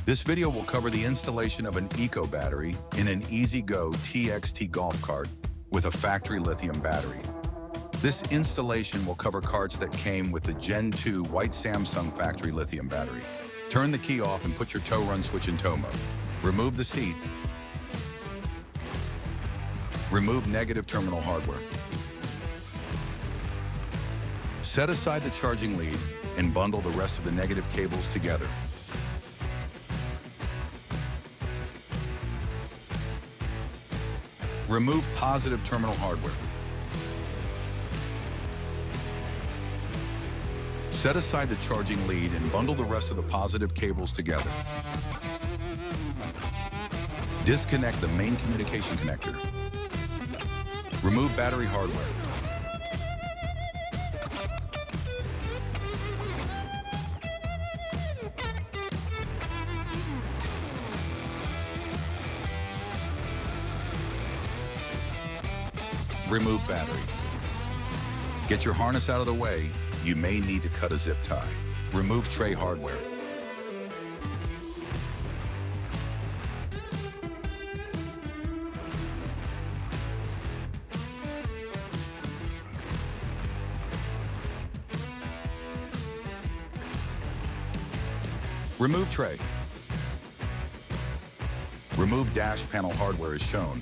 This video will cover the installation of an Eco Battery in an EZGO TXT golf cart with a factory lithium battery. This installation will cover carts that came with the Gen2 white Samsung factory lithium battery. Turn the key off and put your tow run switch in tow mode. Remove the seat. Remove negative terminal hardware. Set aside the charging lead and bundle the rest of the negative cables together. Remove positive terminal hardware. Set aside the charging lead and bundle the rest of the positive cables together. Disconnect the main communication connector. Remove battery hardware. Remove battery. Get your harness out of the way. You may need to cut a zip tie. Remove tray hardware. Remove tray. Remove dash panel hardware as shown.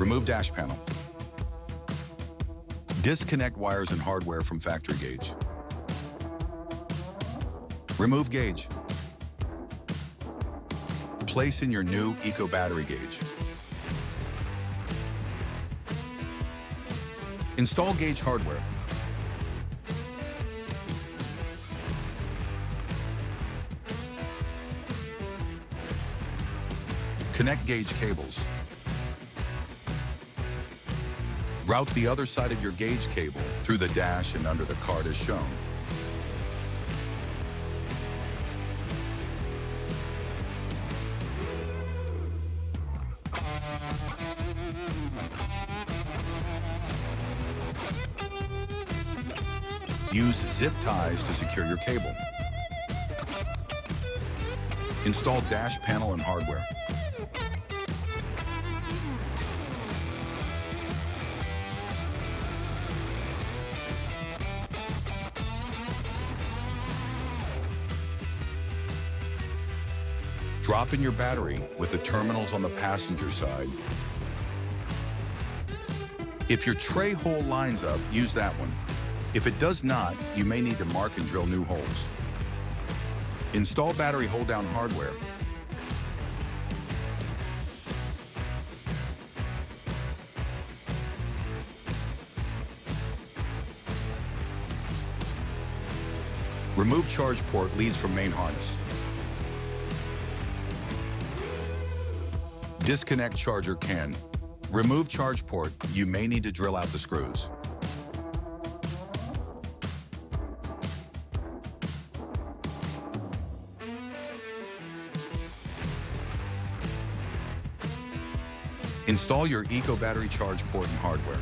Remove dash panel. Disconnect wires and hardware from factory gauge. Remove gauge. Place in your new Eco Battery gauge. Install gauge hardware. Connect gauge cables. Route the other side of your gauge cable through the dash and under the cart as shown. Use zip ties to secure your cable. Install dash panel and hardware. Drop in your battery with the terminals on the passenger side. If your tray hole lines up, use that one. If it does not, you may need to mark and drill new holes. Install battery hold-down hardware. Remove charge port leads from main harness. Disconnect charger can. Remove charge port. You may need to drill out the screws. Install your Eco Battery charge port and hardware.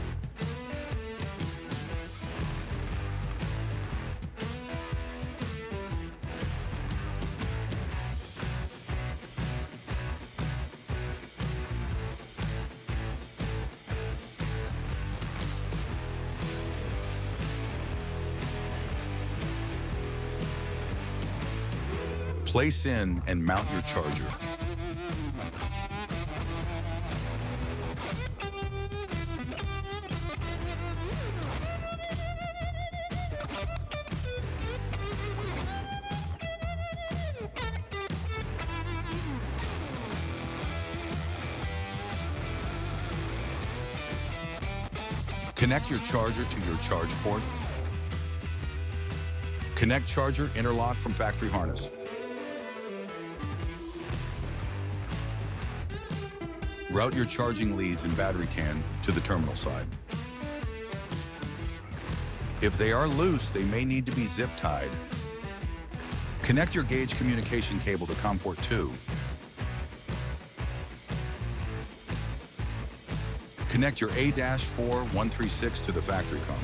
Place in and mount your charger. Connect your charger to your charge port. Connect charger interlock from factory harness. Route your charging leads and battery can to the terminal side. If they are loose, they may need to be zip tied. Connect your gauge communication cable to COM port 2. Connect your A-4136 to the factory comp.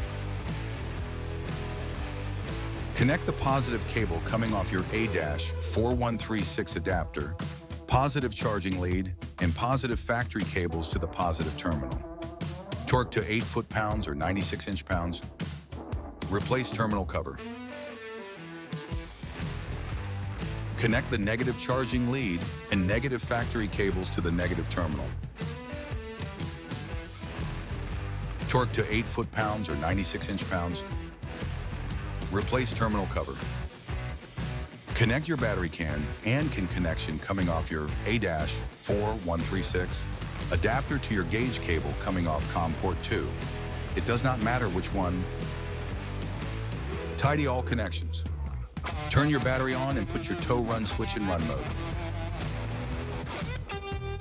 Connect the positive cable coming off your A-4136 adapter, positive charging lead, and positive factory cables to the positive terminal. Torque to 8 foot-pounds or 96 inch-pounds. Replace terminal cover. Connect the negative charging lead and negative factory cables to the negative terminal. Torque to 8 foot-pounds or 96 inch-pounds. Replace terminal cover. Connect your battery can and connection coming off your A-4136 adapter to your gauge cable coming off COM port 2. It does not matter which one. Tidy all connections. Turn your battery on and put your tow run switch in run mode.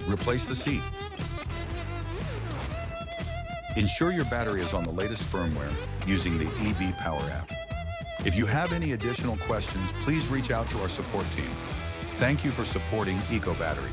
Replace the seat. Ensure your battery is on the latest firmware using the EB Power app. If you have any additional questions, please reach out to our support team. Thank you for supporting Eco Battery.